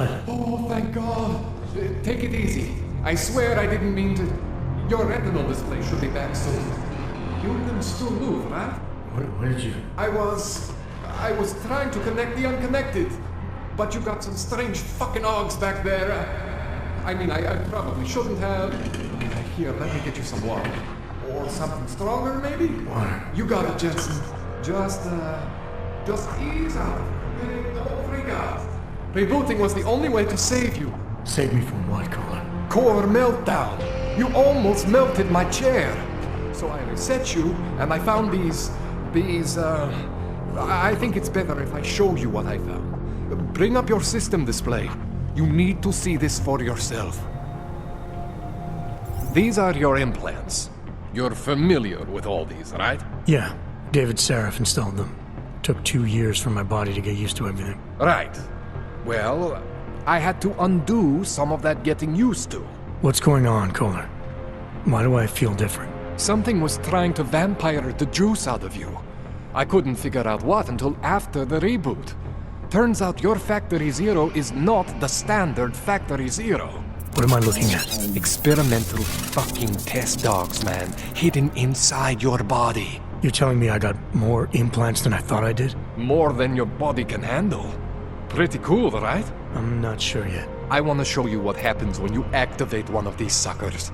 What? Oh, thank God. Take it easy. I swear I didn't mean to. Your retinal display should be back soon. You can still move, right? Where did you... I was trying to connect the unconnected. But you got some strange fucking ogs back there. I mean, I probably shouldn't have. Here, let me get you some water. Or something stronger, maybe? Water. You got it, Jensen. Just ease out. Don't freak out. Rebooting was the only way to save you. Save me from what, Kohler? Core meltdown. You almost melted my chair. So I reset you, and I found these, I think it's better if I show you what I found. Bring up your system display. You need to see this for yourself. These are your implants. You're familiar with all these, right? Yeah, David Sarif installed them. Took 2 years for my body to get used to everything. Right. Well, I had to undo some of that getting used to. What's going on, Kohler? Why do I feel different? Something was trying to vampire the juice out of you. I couldn't figure out what until after the reboot. Turns out your Factory Zero is not the standard Factory Zero. What am I looking at? Experimental fucking test dogs, man. Hidden inside your body. You're telling me I got more implants than I thought I did? More than your body can handle. Pretty cool, right? I'm not sure yet. I want to show you what happens when you activate one of these suckers.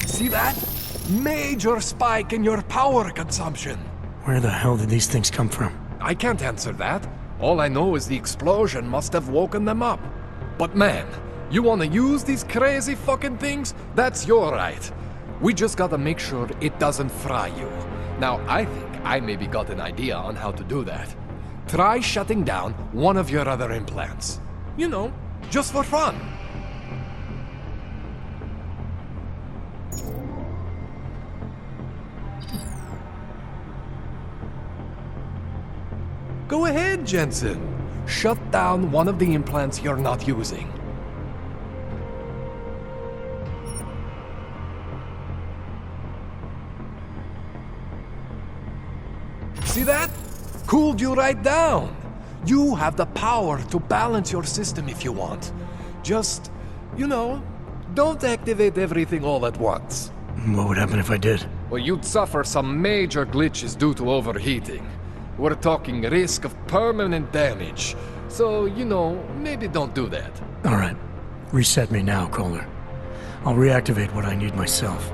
See that? Major spike in your power consumption. Where the hell did these things come from? I can't answer that. All I know is the explosion must have woken them up. But man, you want to use these crazy fucking things? That's your right. We just gotta make sure it doesn't fry you. Now, I think I maybe got an idea on how to do that. Try shutting down one of your other implants. You know, just for fun. Go ahead, Jensen. Shut down one of the implants you're not using. See that? Cooled you right down. You have the power to balance your system if you want. Just, you know, don't activate everything all at once. What would happen if I did? Well, you'd suffer some major glitches due to overheating. We're talking risk of permanent damage. So, you know, maybe don't do that. All right. Reset me now, Kohler. I'll reactivate what I need myself.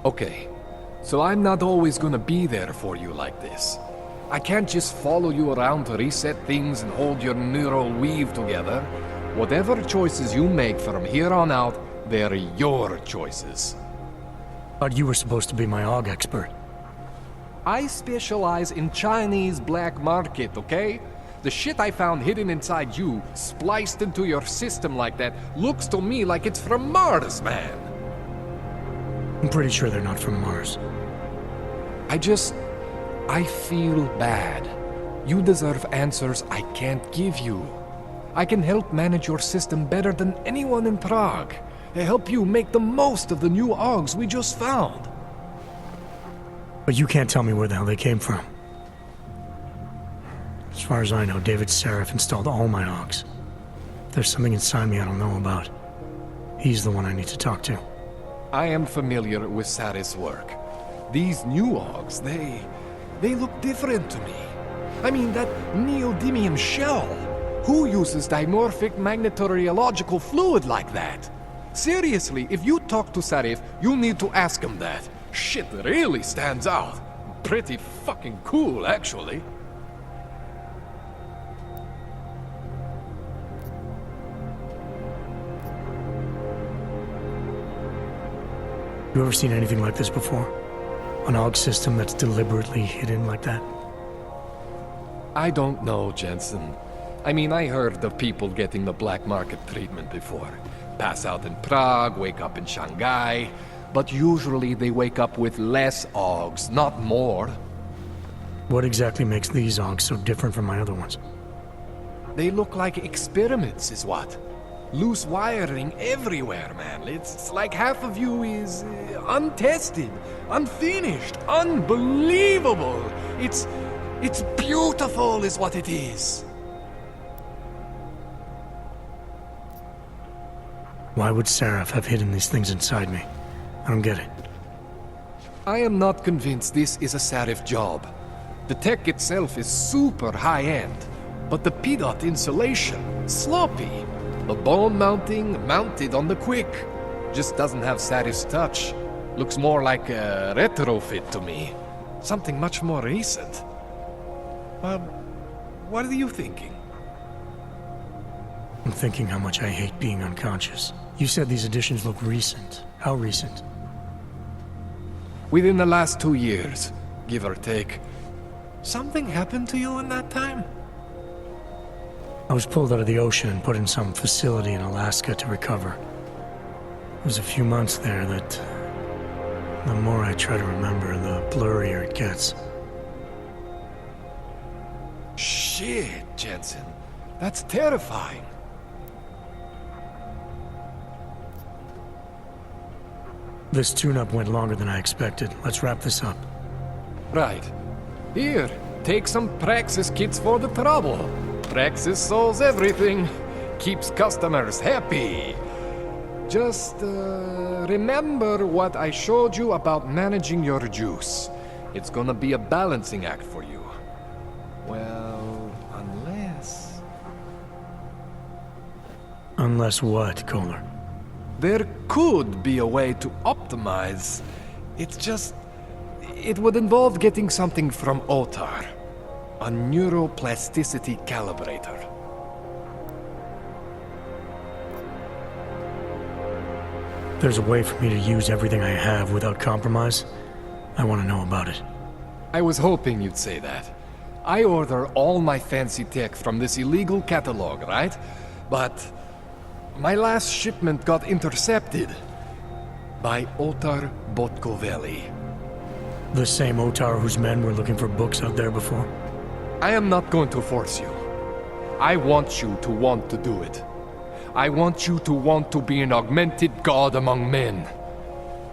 Okay, so I'm not always gonna be there for you like this. I can't just follow you around to reset things and hold your neural weave together. Whatever choices you make from here on out, they're your choices. Thought you were supposed to be my AUG expert. I specialize in Chinese black market, okay? The shit I found hidden inside you, spliced into your system like that, looks to me like it's from Mars, man. I'm pretty sure they're not from Mars. I feel bad. You deserve answers I can't give you. I can help manage your system better than anyone in Prague. Help you make the most of the new AUGs we just found. But you can't tell me where the hell they came from. As far as I know, David Sarif installed all my AUGs. If there's something inside me I don't know about, he's the one I need to talk to. I am familiar with Sarif's work. These new AUGs, they look different to me. I mean, that neodymium shell. Who uses dimorphic magnetorheological fluid like that? Seriously, if you talk to Sarif, you need to ask him that. Shit really stands out. Pretty fucking cool, actually. You ever seen anything like this before? An AUG system that's deliberately hidden like that? I don't know, Jensen. I mean, I heard of people getting the black market treatment before. Pass out in Prague, wake up in Shanghai. but usually they wake up with less Augs, not more. What exactly makes these Augs so different from my other ones? They look like experiments, is what. Loose wiring everywhere, man. It's like half of you is untested, unfinished, unbelievable. It's beautiful, is what it is. Why would Seraph have hidden these things inside me? I don't get it. I am not convinced this is a Seraph job. The tech itself is super high-end, but the Prt insulation, sloppy. The bone mounting, mounted on the quick. Just doesn't have Saraph's touch. Looks more like a retrofit to me. Something much more recent. What are you thinking? I'm thinking how much I hate being unconscious. You said these additions look recent. How recent? Within the last 2 years, give or take. Something happened to you in that time? I was pulled out of the ocean and put in some facility in Alaska to recover. It was a few months there that... the more I try to remember, the blurrier it gets. Shit, Jensen. That's terrifying. This tune-up went longer than I expected. Let's wrap this up. Right. Here, take some Praxis kits for the trouble. Praxis solves everything. Keeps customers happy. Just, remember what I showed you about managing your juice. It's gonna be a balancing act for you. Well, unless... Unless what, Kohler? There could be a way to optimize. It's just... it would involve getting something from Otar. A neuroplasticity calibrator. There's a way for me to use everything I have without compromise? I want to know about it. I was hoping you'd say that. I order all my fancy tech from this illegal catalog, right? But my last shipment got intercepted by Otar Botkoveli. The same Otar whose men were looking for books out there before? I am not going to force you. I want you to want to do it. I want you to want to be an augmented god among men.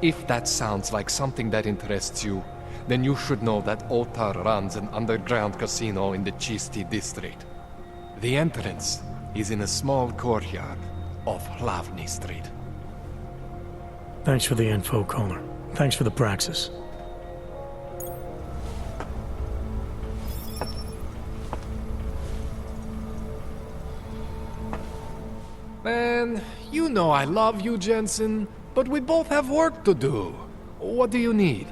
If that sounds like something that interests you, then you should know that Otar runs an underground casino in the Chisti district. The entrance is in a small courtyard off Hlavny Street. Thanks for the info, Kohler. Thanks for the praxis. Man, you know I love you, Jensen, but we both have work to do. What do you need?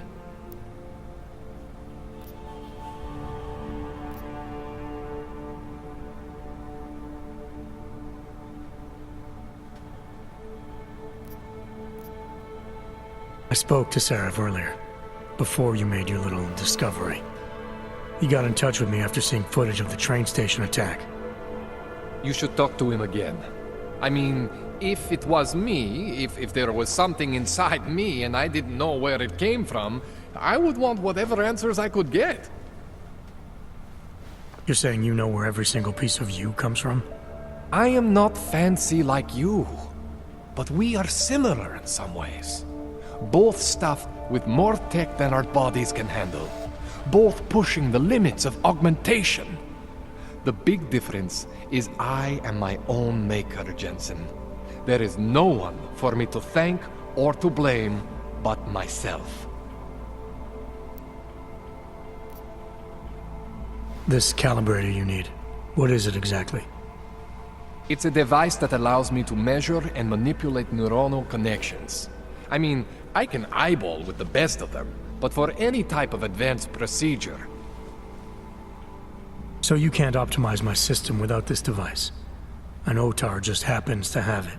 I spoke to Seraph earlier, before you made your little discovery. He got in touch with me after seeing footage of the train station attack. You should talk to him again. I mean, if it was me, if there was something inside me and I didn't know where it came from, I would want whatever answers I could get. You're saying you know where every single piece of you comes from? I am not fancy like you, but we are similar in some ways. Both stuffed with more tech than our bodies can handle. Both pushing the limits of augmentation. The big difference is I am my own maker, Jensen. There is no one for me to thank or to blame but myself. This calibrator you need, what is it exactly? It's a device that allows me to measure and manipulate neuronal connections. I mean, I can eyeball with the best of them, but for any type of advanced procedure... So you can't optimize my system without this device? An Otar just happens to have it.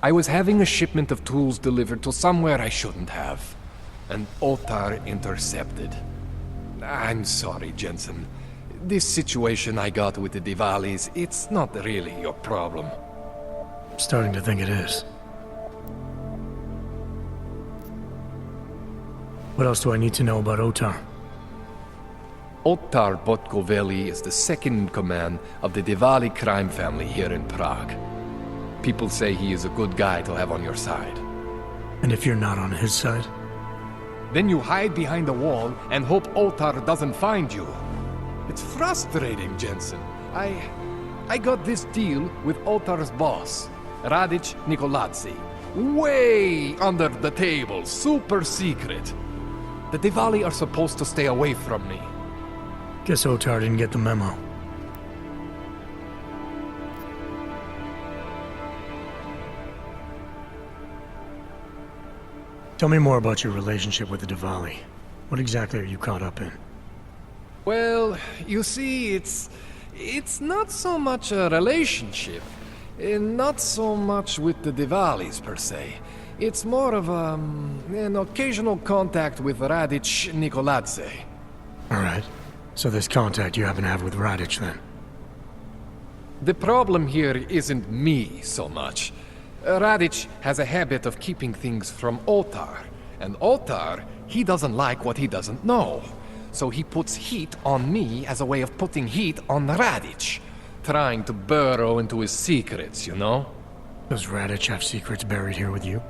I was having a shipment of tools delivered to somewhere I shouldn't have. And Otar intercepted. I'm sorry, Jensen. This situation I got with the Diwalis, it's not really your problem. I'm starting to think it is. What else do I need to know about Otar? Otar Botkoveli is the second in command of the Diwali crime family here in Prague. People say he is a good guy to have on your side. And if you're not on his side? Then you hide behind a wall and hope Otar doesn't find you. It's frustrating, Jensen. I got this deal with Otar's boss, Radic Nikoladze. Way under the table, super secret. The Diwali are supposed to stay away from me. Guess Otar didn't get the memo. Tell me more about your relationship with the Diwali. What exactly are you caught up in? Well, you see, it's not so much a relationship. Not so much with the Diwalis, per se. It's more of an occasional contact with Radic Nikoladze. Alright. So this contact you happen to have with Radic, then? The problem here isn't me so much. Radic has a habit of keeping things from Otar. And Otar, he doesn't like what he doesn't know. So he puts heat on me as a way of putting heat on Radic. Trying to burrow into his secrets, you know? Does Radic have secrets buried here with you?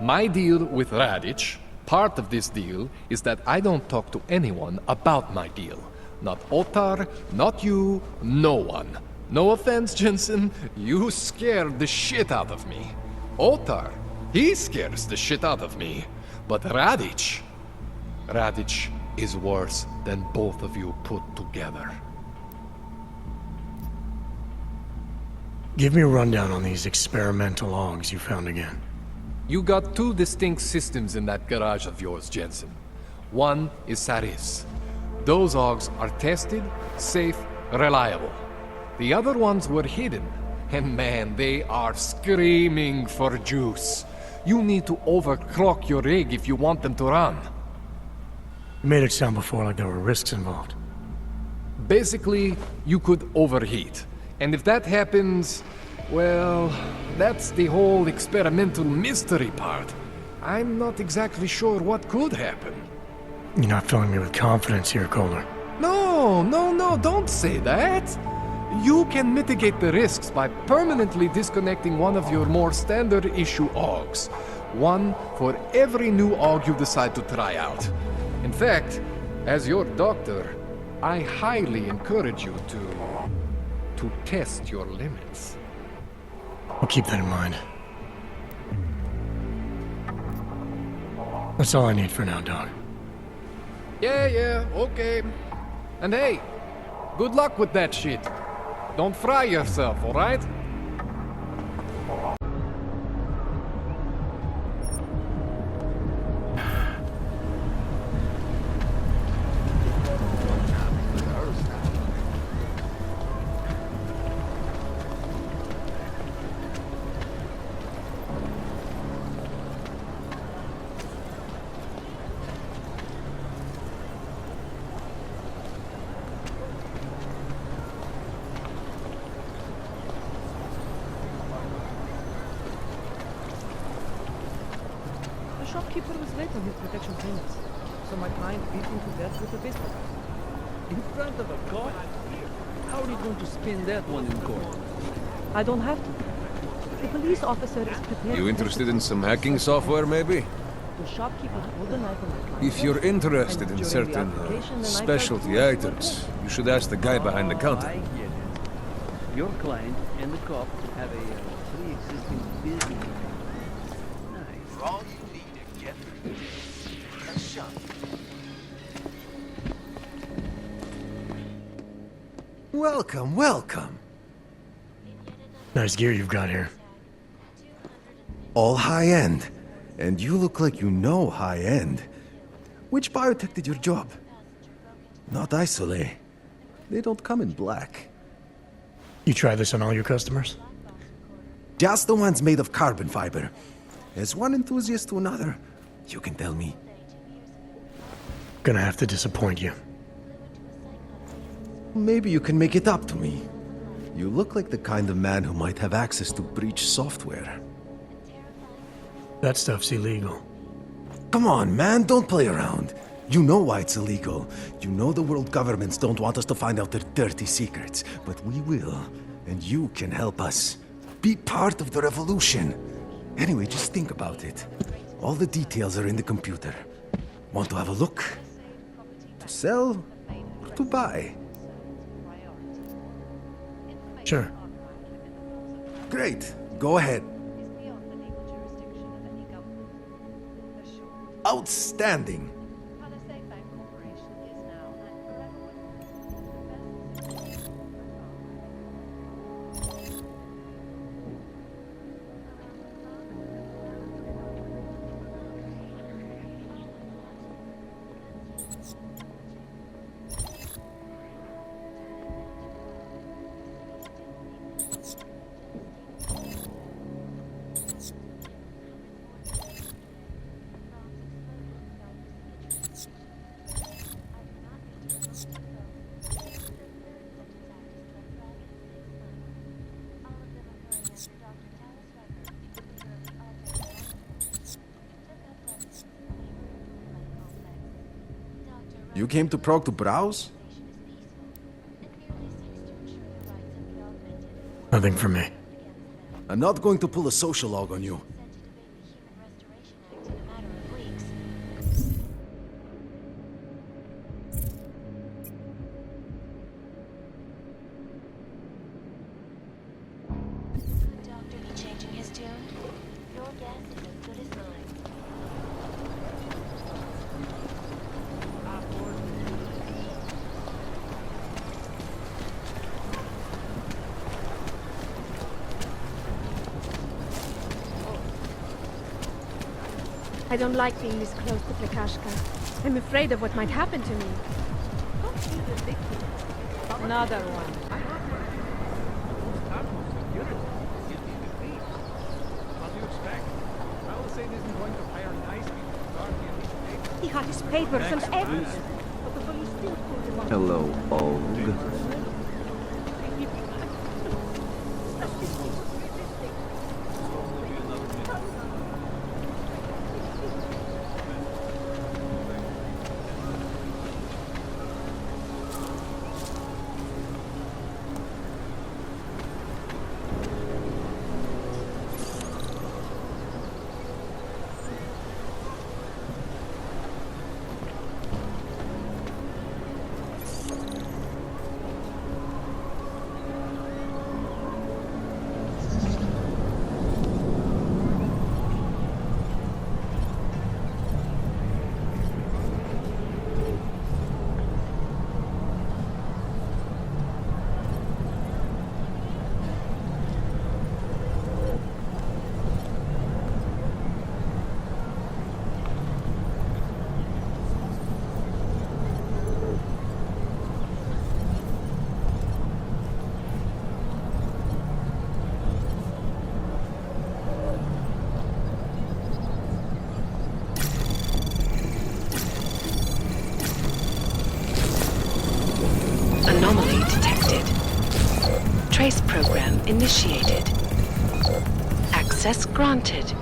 My deal with Radic, part of this deal, is that I don't talk to anyone about my deal. Not Otar, not you, no one. No offense, Jensen, you scared the shit out of me. Otar, he scares the shit out of me. But Radic is worse than both of you put together. Give me a rundown on these experimental logs you found again. You got two distinct systems in that garage of yours, Jensen. One is Saris. Those logs are tested, safe, reliable. The other ones were hidden, and man, they are screaming for juice. You need to overclock your rig if you want them to run. You made it sound before like there were risks involved. Basically, you could overheat. And if that happens, well, that's the whole experimental mystery part. I'm not exactly sure what could happen. You're not filling me with confidence here, Kohler. No, don't say that. You can mitigate the risks by permanently disconnecting one of your more standard issue augs. One for every new aug you decide to try out. In fact, as your doctor, I highly encourage you to test your limits. I'll keep that in mind. That's all I need for now, Doc. Yeah, okay. And hey, good luck with that shit. Don't fry yourself, alright? The shopkeeper was late on his protection payments, so my client beat him to death with a baseball bat. In front of a court? How are you going to spin that one in court? I don't have to. The police officer is prepared. You interested in some hacking software, maybe? The shopkeeper pulled a knife on my client. If you're interested in During the certain application, the knife specialty got items, you should ask the guy behind the I counter. get it. Your client and the cop have a pre-existing business. Nice. All you need to get through this, a shot. Welcome. Nice gear you've got here. All high-end. And you look like you know high-end. Which biotech did your job? Not Isolate. They don't come in black. You try this on all your customers? Just the ones made of carbon fiber. As one enthusiast to another, you can tell me. Gonna have to disappoint you. Maybe you can make it up to me. You look like the kind of man who might have access to breach software. That stuff's illegal. Come on, man, don't play around. You know why it's illegal. You know the world governments don't want us to find out their dirty secrets. But we will, and you can help us. Be part of the revolution. Anyway, just think about it. All the details are in the computer. Want to have a look? To sell or to buy? Sure. Great. Go ahead. Outstanding. You came to Prague to browse? Nothing for me. I'm not going to pull a social log on you. Could Doctor be changing his tune? Your guess is as good as mine. I don't like being this close to Plekashka. I'm afraid of what might happen to me. Another one. He had his papers and everything. But the police still pulled him off. Hello, Og. Anomaly detected. Trace program initiated. Access granted.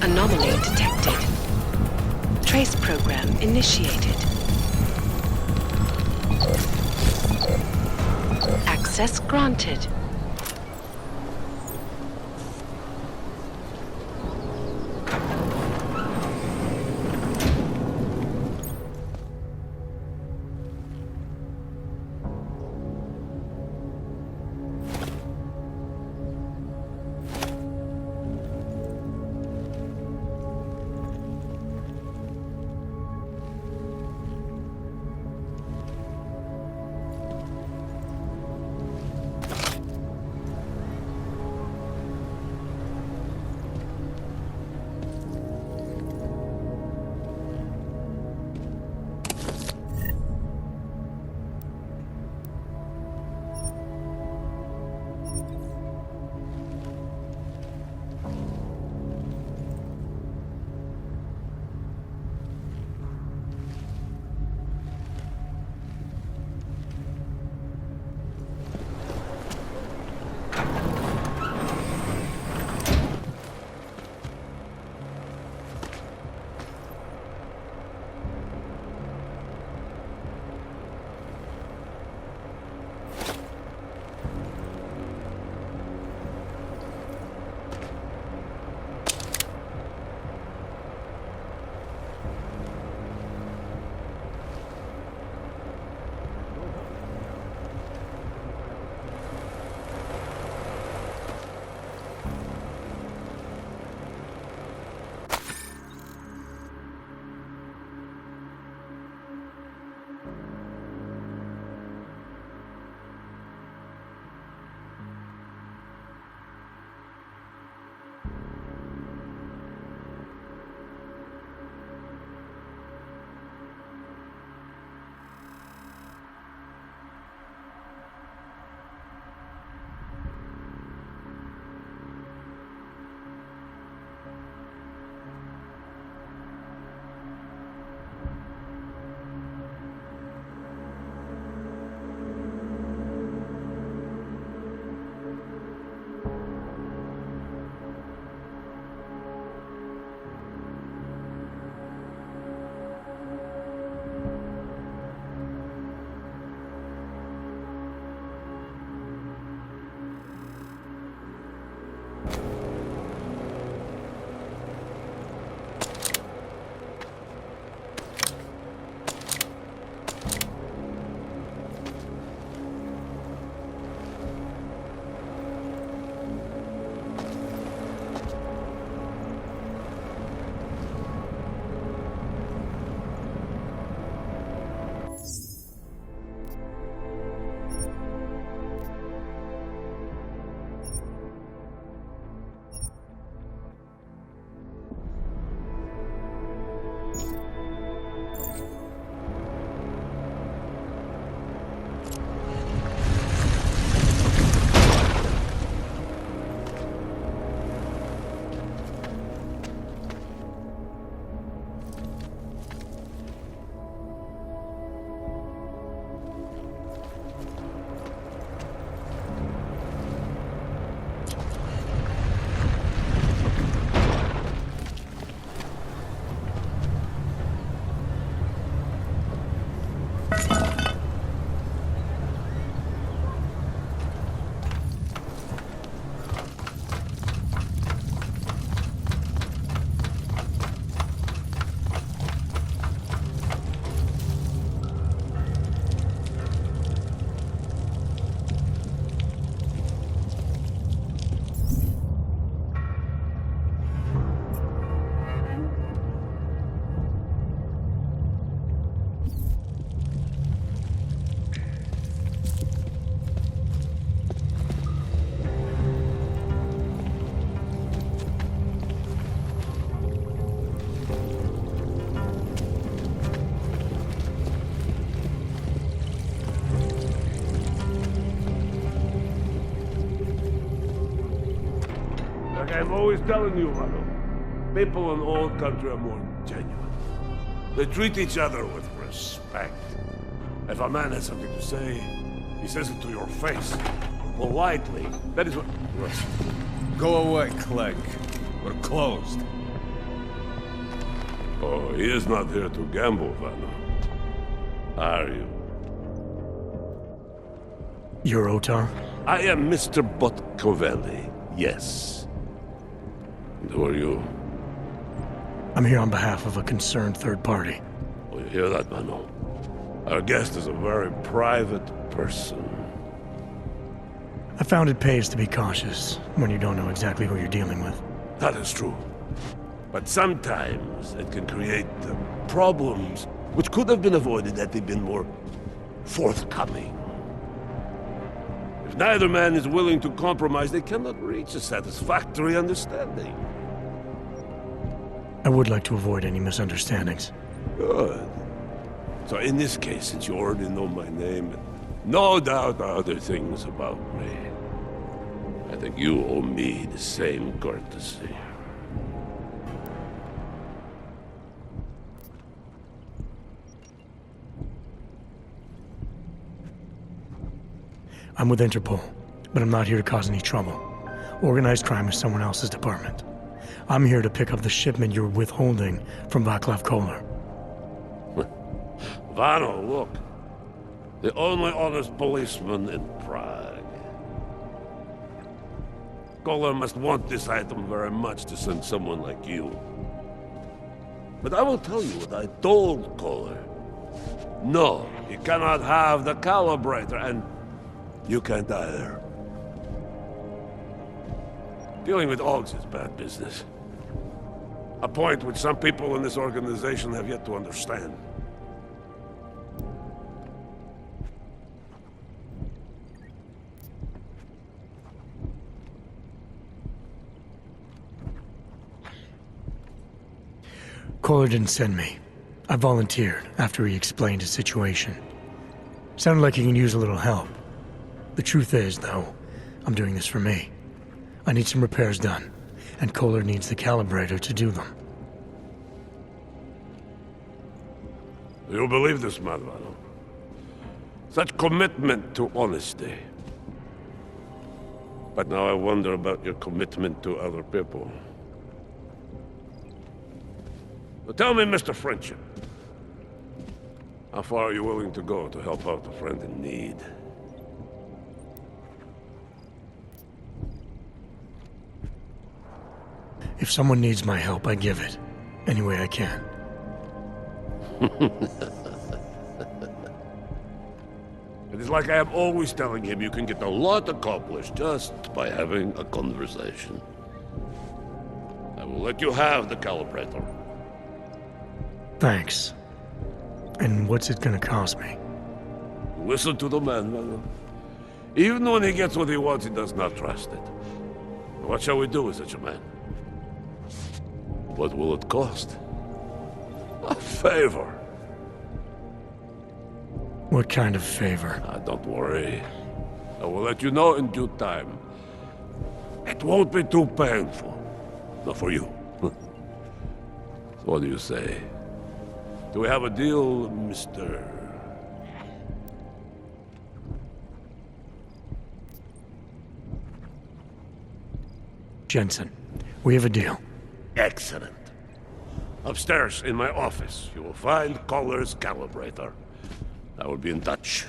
Anomaly detected. Trace program initiated. Access granted. I'm always telling you, Rado. People in old country are more genuine. They treat each other with respect. If a man has something to say, he says it to your face. Politely. That is what... Listen. Go away, Clegg. We're closed. Oh, he is not here to gamble, Vanna. Are you? You're Otar? I am Mr. Botkovelli, yes. And who are you? I'm here on behalf of a concerned third party. Oh, you hear that, Mano? Our guest is a very private person. I found it pays to be cautious when you don't know exactly who you're dealing with. That is true. But sometimes it can create problems which could have been avoided had they been more forthcoming. If neither man is willing to compromise, they cannot reach a satisfactory understanding. I would like to avoid any misunderstandings. Good. So in this case, since you already know my name, and no doubt other things about me, I think you owe me the same courtesy. I'm with Interpol, but I'm not here to cause any trouble. Organized crime is someone else's department. I'm here to pick up the shipment you're withholding from Václav Koller. Vano, look. The only honest policeman in Prague. Koller must want this item very much to send someone like you. But I will tell you what I told Koller. No, you cannot have the Calibrator, and you can't either. Dealing with Augs is bad business. A point which some people in this organization have yet to understand. Koller didn't send me. I volunteered after he explained his situation. Sounded like he can use a little help. The truth is, though, I'm doing this for me. I need some repairs done, and Koller needs the Calibrator to do them. You believe this, Madvano? Such commitment to honesty. But now I wonder about your commitment to other people. But tell me, Mr. Friendship, how far are you willing to go to help out a friend in need? If someone needs my help, I give it. Any way I can. It is like I am always telling him, you can get a lot accomplished just by having a conversation. I will let you have the Calibrator. Thanks. And what's it gonna cost me? Listen to the man, Madam. Even when he gets what he wants, he does not trust it. What shall we do with such a man? What will it cost? A favor. What kind of favor? Don't worry. I will let you know in due time. It won't be too painful. Not for you. So what do you say? Do we have a deal, Mr. Jensen, we have a deal. Excellent. Upstairs in my office, you will find Koller's Calibrator. I will be in touch.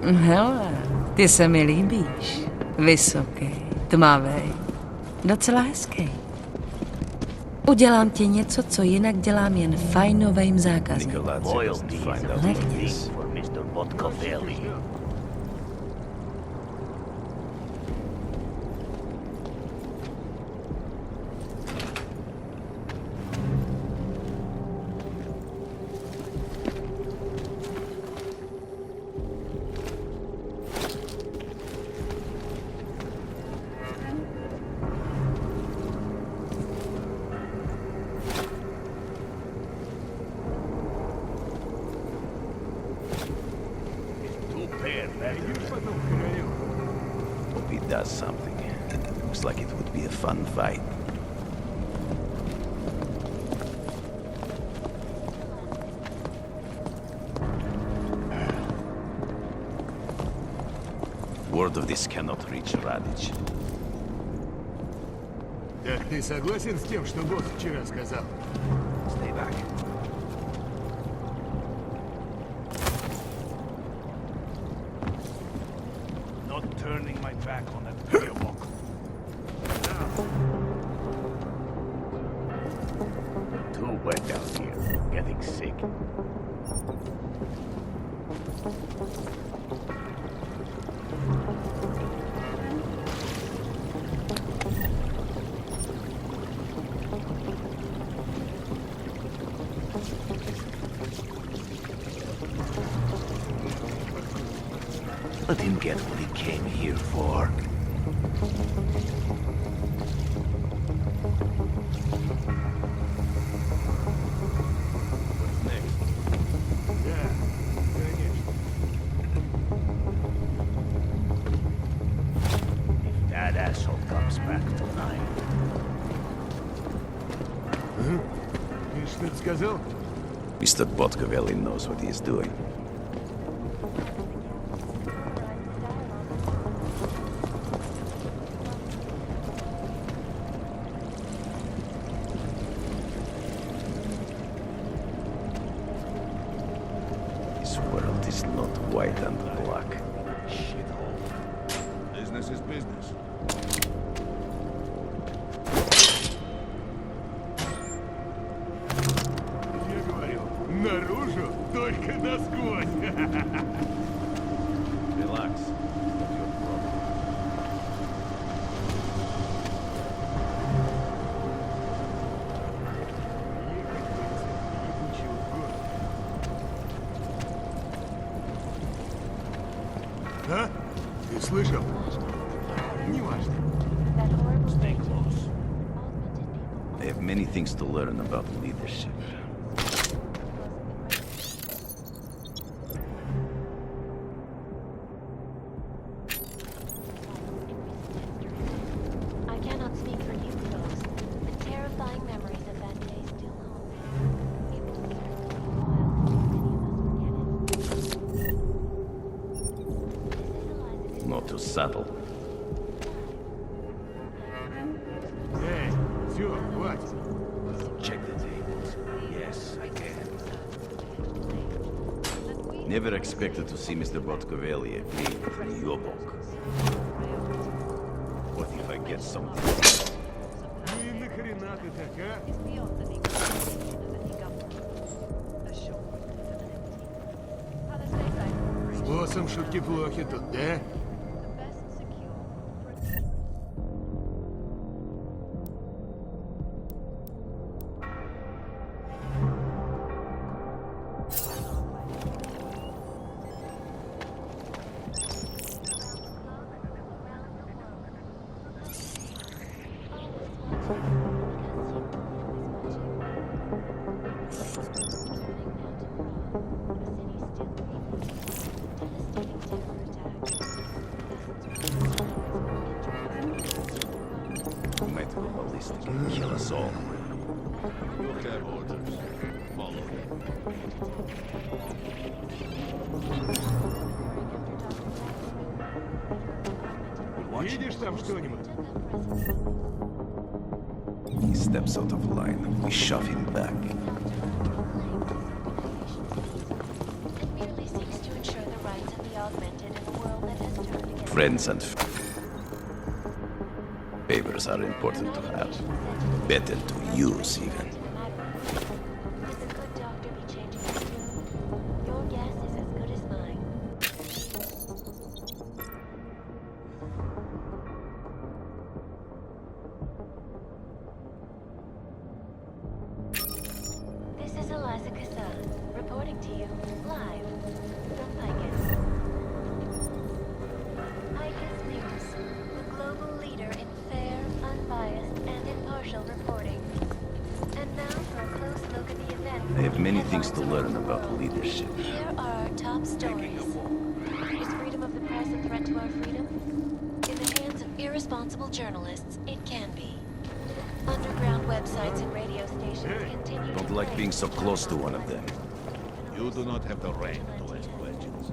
Hele, ty se mi líbíš. Vysoký, tmavý, docela hezký. Udělám ti něco, co jinak dělám jen fajnovým zákazníkům. Levně. Hope he does something. Looks like it would be a fun fight. Word of this cannot reach Radic. Так ты согласен с тем, что босс вчера сказал? Stay back. Not turning my back on that gearbox. Too wet down here. Getting sick. Let him get what he came here for. What's next? Да, конечно. If that asshole comes back tonight. Ты что-то сказал? Mr. Botkovelli knows what he's doing. This world is not white and black. Shithole. Business is business. Я говорил, наружу, только насквозь. Relax. Not your problem. А? Ты слышал? Неважно. Stay close. I have many things to learn about leadership. I cannot speak for you folks. The terrifying memories of that day still haunt me. It will certainly be a while before many of us forget it. Not too subtle. Эй, все, хватит. Check the tables. Yes, I can. Never expected to see Mr. Botkovelli agree with your book. What if I get something? Ну и нахрена ты так, а? С боссом шутки плохи тут, да? He might go ballistic and kill us all. You have orders. Follow. Видишь там что-нибудь? He steps out of line. We shove him back. It merely seeks to ensure the rights of the augmented in a world that has turned against Friends and favors are important to have. Better to use, even. Did the good doctor be changing his tune? Your guess is as good as mine. This is Eliza Kassan, reporting to you live from Picus. Picus News, the global leader in fair, unbiased, and impartial reporting. And now for a close look at the event. I have many things to learn about leadership. Here are our top stories. Is freedom of the press a threat to our freedom? In the hands of irresponsible journalists, it can be. Underground websites and radio stations continue Don't like being so close to one of them. You do not have the right to ask questions.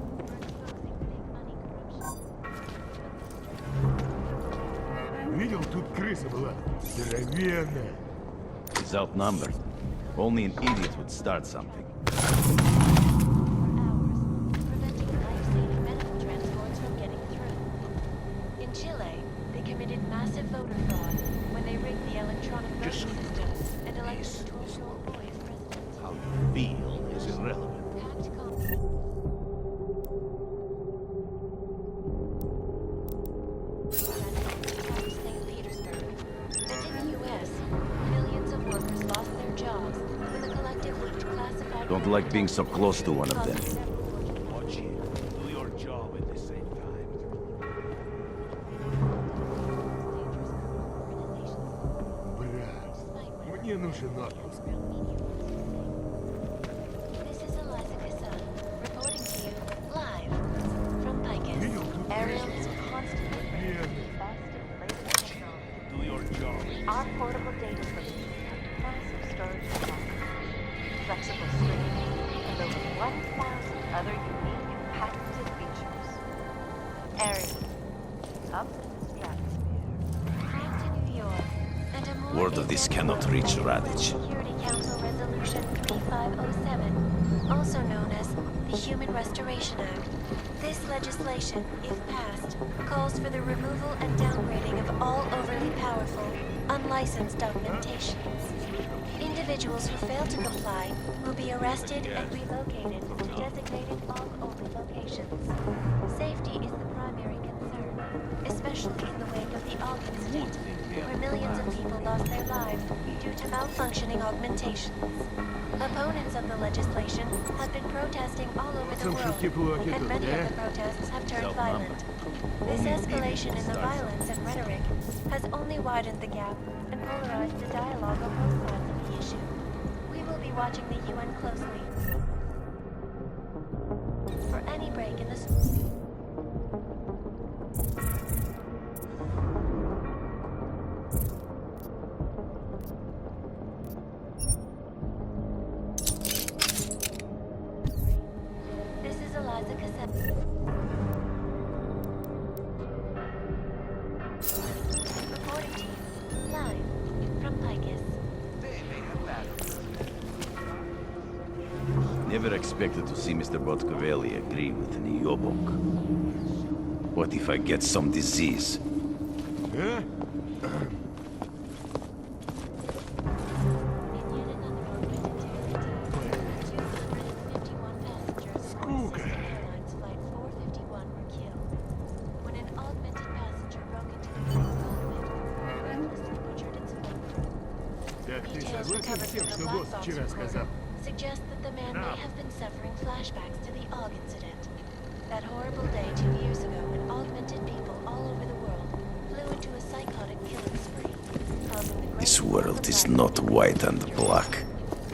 Видел, тут крыса была. Здоровенная. He's outnumbered. Only an idiot would start something. Preventing life-saving medical transports from getting through. In Chile, they committed massive voter fraud when they rigged the electronic voting system and elected 12-year-old boy as president. How you feel is irrelevant. St. Petersburg. And in the U.S., millions of workers lost their jobs when the collective leaked classified... Don't like being so close to one of them. Watch it. Do your job at the same time. Брат, мне нужен отпуск. This is Eliza Cassan, reporting to you live from Picus. Ariel is constantly bringing you the best and latest technology. Do your job. Our portable data solutions have massive storage capacity, flexible screens, and over 1,000 other unique and patented features. Ariel, up in the stratosphere. Cranked to New York, and a more Word of this cannot reach Radic. Security Council Resolution 3507, also known as the Human Restoration Act. This legislation, if passed, calls for the removal and downgrading of all overly powerful, unlicensed augmentations. Individuals who fail to comply will be arrested and relocated to designated aug-only locations. Safety is the primary concern, especially in the wake of the aug incident, where millions of people lost their lives due to malfunctioning augmentations. Opponents of the legislation have been protesting all over the world, and many of the protests have turned violent. This escalation in the violence and rhetoric has only widened the gap and polarized the dialogue on both sides of the issue. We will be watching the UN closely for any break in the... This is Eliza Cassette. Reporting to you, live from Picus. Never expected to see Mr. Botkovelli agree with Nyobok. What if I get some disease? А? Скука. Так ты согласен с тем, что босс вчера сказал? Suggest that the man may have been suffering flashbacks to the AUG incident. That horrible day 2 years ago when augmented people all over the world flew into a psychotic killing spree, causing the This world is not white and black.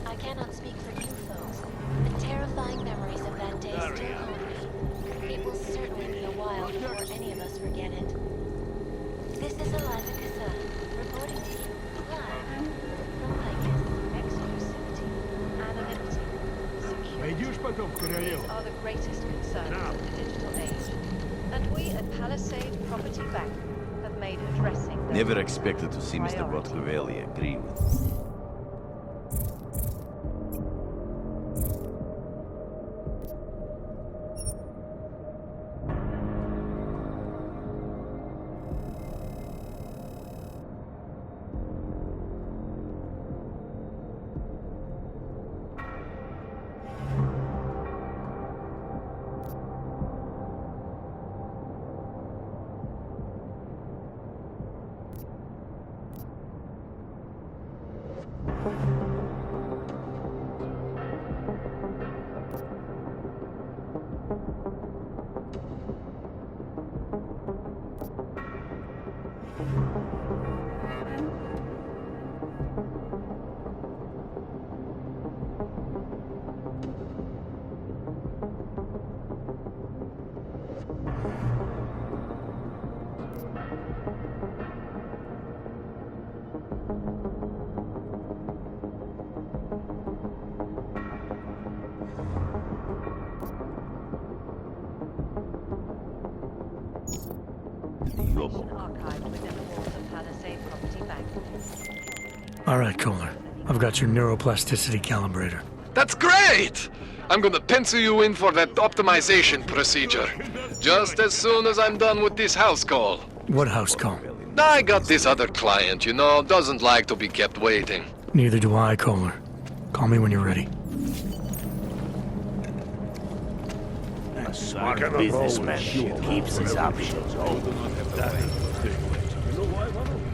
I cannot speak for you folks, but terrifying memories of that day still haunt me. It will certainly be a while before any of us forget it. This is Eliza Cassan, reporting to you live from Picus. Exclusivity, anonymity, security. Пойдешь потом в королеву? These are the greatest concerns of the digital age. And we at Palisade Property Bank have made addressing those Never expected to see Mr. Botkovelli agree with. Yobok. Archived within the walls of Palisade Property Bank. All right, Kohler. I've got your neuroplasticity calibrator. That's great! I'm gonna pencil you in for that optimization procedure. Just as soon as I'm done with this house call. What house call? I got this other client, you know, doesn't like to be kept waiting. Neither do I, Kohler. Call me when you're ready. A smart businessman keeps his options open. You know why, Mother?